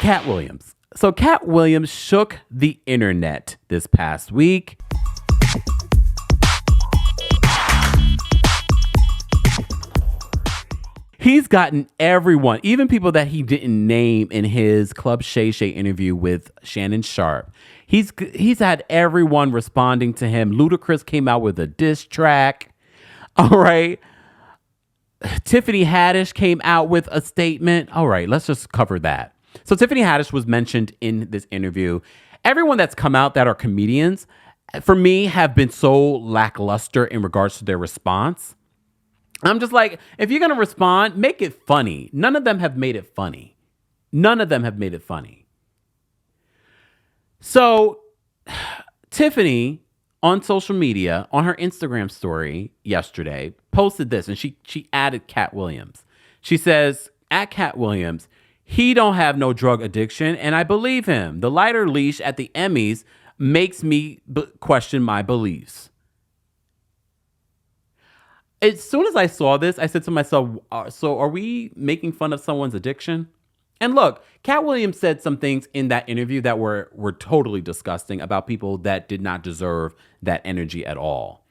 Katt Williams. So Katt Williams shook the internet this past week. He's gotten everyone, even people that he didn't name in his Club Shay Shay interview with Shannon Sharpe. He's had everyone responding to him. Ludacris came out with a diss track. All right. Tiffany Haddish came out with a statement. All right, let's just cover that. So Tiffany Haddish was mentioned in this interview. Everyone that's come out that are comedians, for me, have been so lackluster in regards to their response. I'm just like, if you're going to respond, make it funny. None of them have made it funny. So Tiffany on social media, on her Instagram story yesterday, posted this, and she added Katt Williams. She says, at Katt Williams, he don't have no drug addiction, and I believe him. The lighter leash at the Emmys makes me question my beliefs. As soon as I saw this, I said to myself, so are we making fun of someone's addiction? And look, Katt Williams said some things in that interview that were totally disgusting about people that did not deserve that energy at all.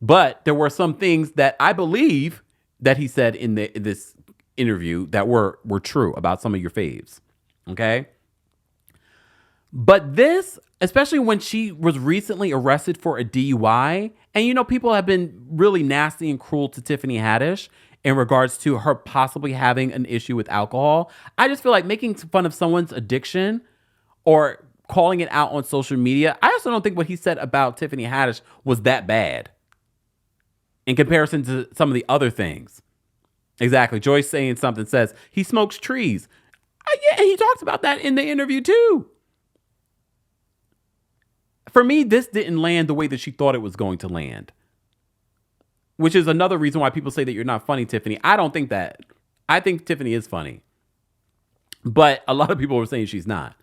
But there were some things that I believe that he said in this interview that were true about some of your faves. Okay? But this, especially when she was recently arrested for a DUI, and you know, people have been really nasty and cruel to Tiffany Haddish in regards to her possibly having an issue with alcohol. I just feel like making fun of someone's addiction or calling it out on social media, I also don't think what he said about Tiffany Haddish was that bad in comparison to some of the other things. Exactly. Joyce saying something says, he smokes trees. Yeah, he talks about that in the interview too. For me, this didn't land the way that she thought it was going to land. Which is another reason why people say that you're not funny, Tiffany. I don't think that. I think Tiffany is funny. But a lot of people were saying she's not.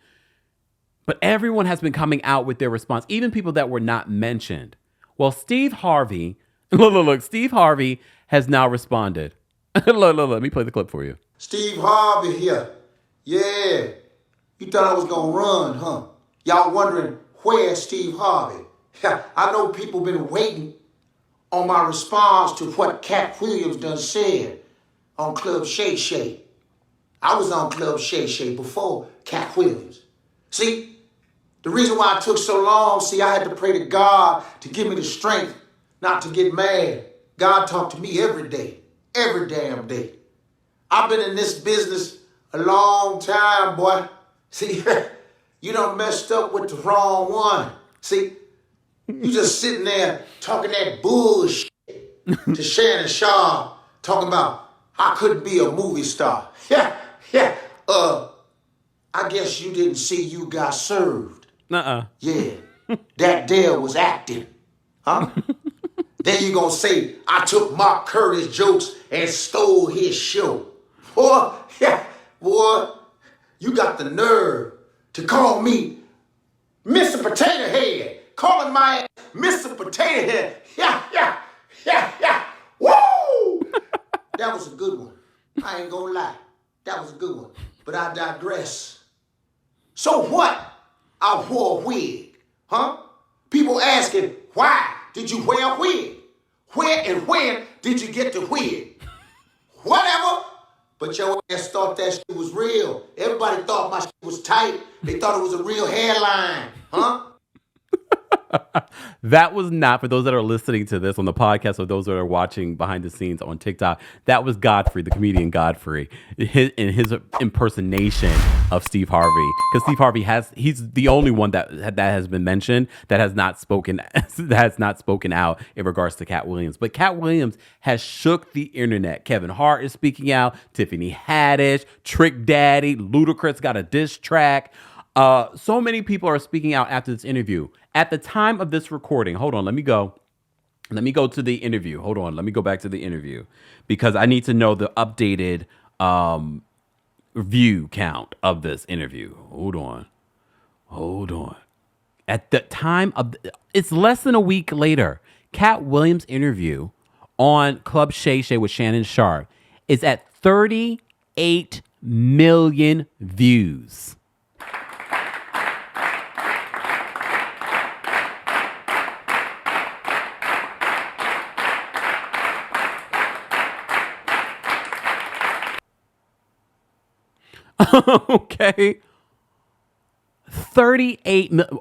But everyone has been coming out with their response, even people that were not mentioned. Well, Steve Harvey, look, Steve Harvey has now responded. Look, let me play the clip for you. Steve Harvey here. Yeah. You thought I was going to run, huh? Y'all wondering, where's Steve Harvey? I know people been waiting on my response to what Katt Williams done said on Club Shay Shay. I was on Club Shay Shay before Katt Williams. See, the reason why it took so long, I had to pray to God to give me the strength not to get mad. God talked to me every day, every damn day. I've been in this business a long time, boy. See, you done messed up with the wrong one. See, you just sitting there talking that bullshit to Shannon Sharpe, talking about I couldn't be a movie star. Yeah. I guess you didn't see You Got Served. Yeah, that there was acting. Huh? Then you gonna say I took Mark Curtis jokes and stole his show. Boy, you got the nerve to call me Mr. Potato Head. Calling my ass Mr. Potato Head. Yeah. Woo! That was a good one. I ain't gonna lie. That was a good one. But I digress. So what? I wore a wig. Huh? People asking, why did you wear a wig? Where and when did you get the wig? Whatever. But your ass thought that shit was real. Everybody thought my shit was tight. They thought it was a real hairline. Huh? That was not, for those that are listening to this on the podcast or those that are watching behind the scenes on TikTok, that was Godfrey, the comedian Godfrey, in his impersonation of Steve Harvey. Because Steve Harvey he's the only one that has been mentioned that has not spoken out in regards to Katt Williams. But Katt Williams has shook the internet. Kevin Hart is speaking out, Tiffany Haddish, Trick Daddy, Ludacris got a diss track. So many people are speaking out after this interview. At the time of this recording, hold on, let me go to the interview. Hold on, let me go back to the interview because I need to know the updated view count of this interview. Hold on. At the time of, it's less than a week later, Katt Williams' interview on Club Shay Shay with Shannon Sharpe is at 38 million views. Okay. 38 million.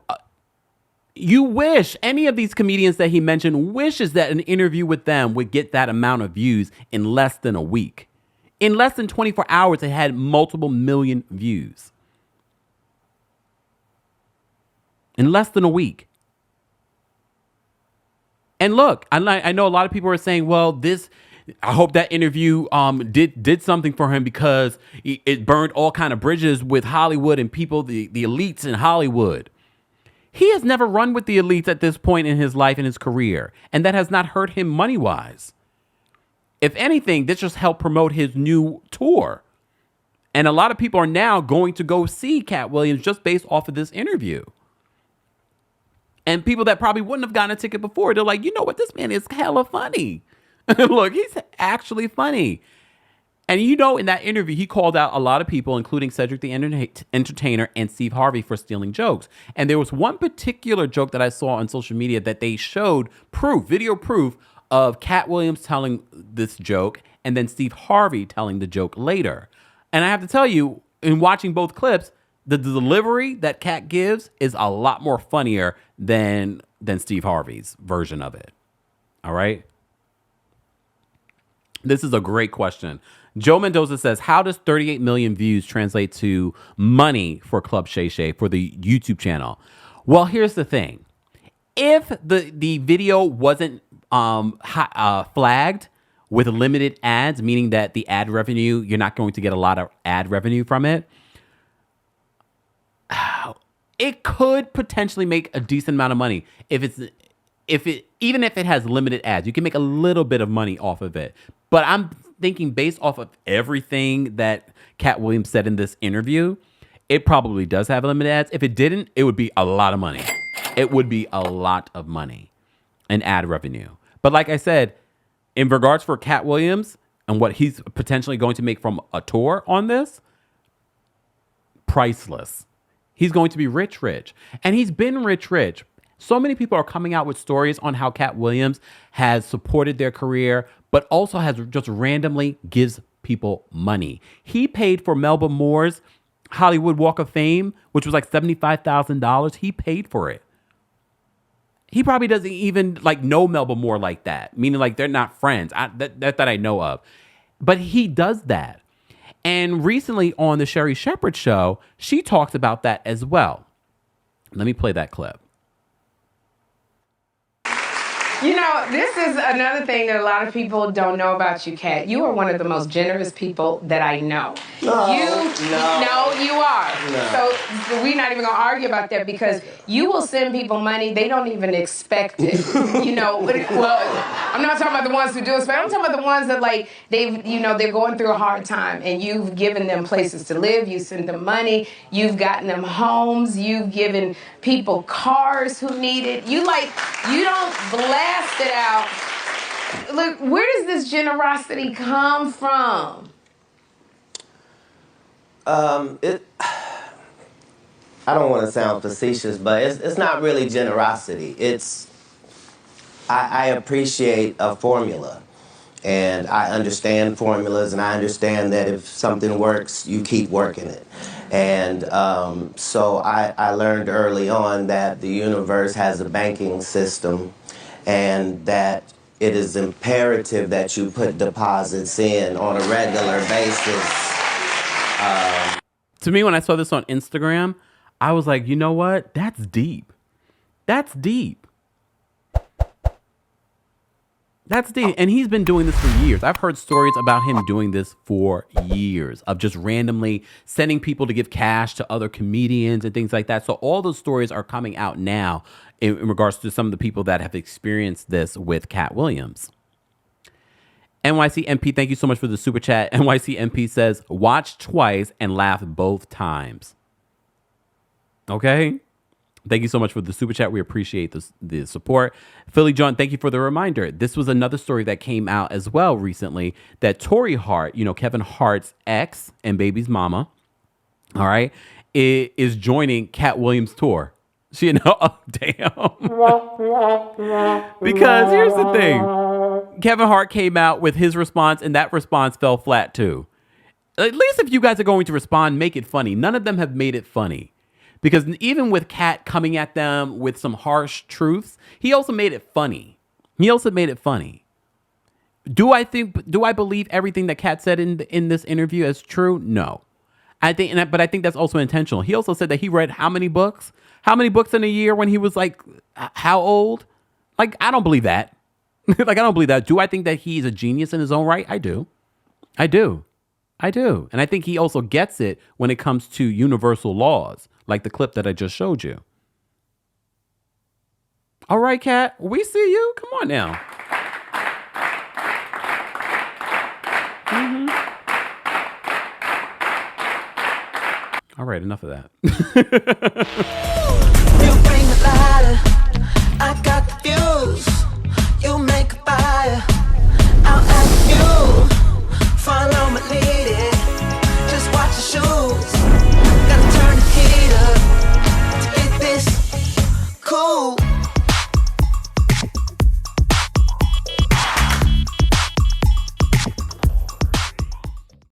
You wish any of these comedians that he mentioned wishes that an interview with them would get that amount of views in less than a week. In less than 24 hours, it had multiple million views. In less than a week. And look, I know a lot of people are saying, well, I hope that interview did something for him because it burned all kind of bridges with Hollywood and people, the elites in Hollywood. He has never run with the elites at this point in his life and his career, and that has not hurt him money-wise. If anything, this just helped promote his new tour. And a lot of people are now going to go see Katt Williams just based off of this interview. And people that probably wouldn't have gotten a ticket before, they're like, you know what, this man is hella funny. Look, he's actually funny. And you know, in that interview, he called out a lot of people, including Cedric the Entertainer and Steve Harvey, for stealing jokes. And there was one particular joke that I saw on social media that they showed video proof of Katt Williams telling this joke and then Steve Harvey telling the joke later. And I have to tell you, in watching both clips, the delivery that Katt gives is a lot more funnier than Steve Harvey's version of it. All right? This is a great question. Joe Mendoza says, how does 38 million views translate to money for Club Shay Shay for the YouTube channel? Well, here's the thing. If the video wasn't flagged with limited ads, meaning that the ad revenue, you're not going to get a lot of ad revenue from it, it could potentially make a decent amount of money. Even if it has limited ads, you can make a little bit of money off of it. But I'm thinking based off of everything that Katt Williams said in this interview, it probably does have limited ads. If it didn't, it would be a lot of money. It would be a lot of money and ad revenue. But like I said, in regards for Katt Williams and what he's potentially going to make from a tour on this, priceless. He's going to be rich. And he's been rich. So many people are coming out with stories on how Katt Williams has supported their career, but also has just randomly gives people money. He paid for Melba Moore's Hollywood Walk of Fame, which was like $75,000. He paid for it. He probably doesn't even know Melba Moore like that, meaning like they're not friends that I know of. But he does that. And recently on the Sherri Shepherd show, she talks about that as well. Let me play that clip. You know, this is another thing that a lot of people don't know about you, Katt. You are one of the most generous people that I know. No, you are. No. So we're not even going to argue about that because you will send people money. They don't even expect it. Well, I'm not talking about the ones who do expect. I'm talking about the ones that they're going through a hard time and you've given them places to live. You send them money. You've gotten them homes. You've given people cars who need it. You don't blast it out. Look, where does this generosity come from? I don't want to sound facetious, but it's not really generosity. I appreciate a formula, and I understand formulas, and I understand that if something works, you keep working it. And so I learned early on that the universe has a banking system, and that it is imperative that you put deposits in on a regular basis. To me, when I saw this on Instagram, I was like, you know what? That's deep. That's deep. And he's been doing this for years. I've heard stories about him doing this for years, of just randomly sending people to give cash to other comedians and things like that. So all those stories are coming out now in regards to some of the people that have experienced this with Katt Williams. NYCMP, thank you so much for the super chat. NYCMP says, watch twice and laugh both times. Okay? Thank you so much for the super chat. We appreciate the support. Philly John, thank you for the reminder. This was another story that came out as well recently, that Torrei Hart, Kevin Hart's ex and baby's mama, all right, is joining Katt Williams' tour. Damn. Because here's the thing. Kevin Hart came out with his response, and that response fell flat too. At least if you guys are going to respond, make it funny. None of them have made it funny. Because even with Katt coming at them with some harsh truths, he also made it funny. Do I believe everything that Katt said in this interview as true? No. But I think that's also intentional. He also said that he read how many books? How many books in a year when he was like, how old? Like, I don't believe that. I don't believe that. Do I think that he's a genius in his own right? I do. And I think he also gets it when it comes to universal laws, like the clip that I just showed you. All right, Katt, we see you. Come on now. All right, enough of that.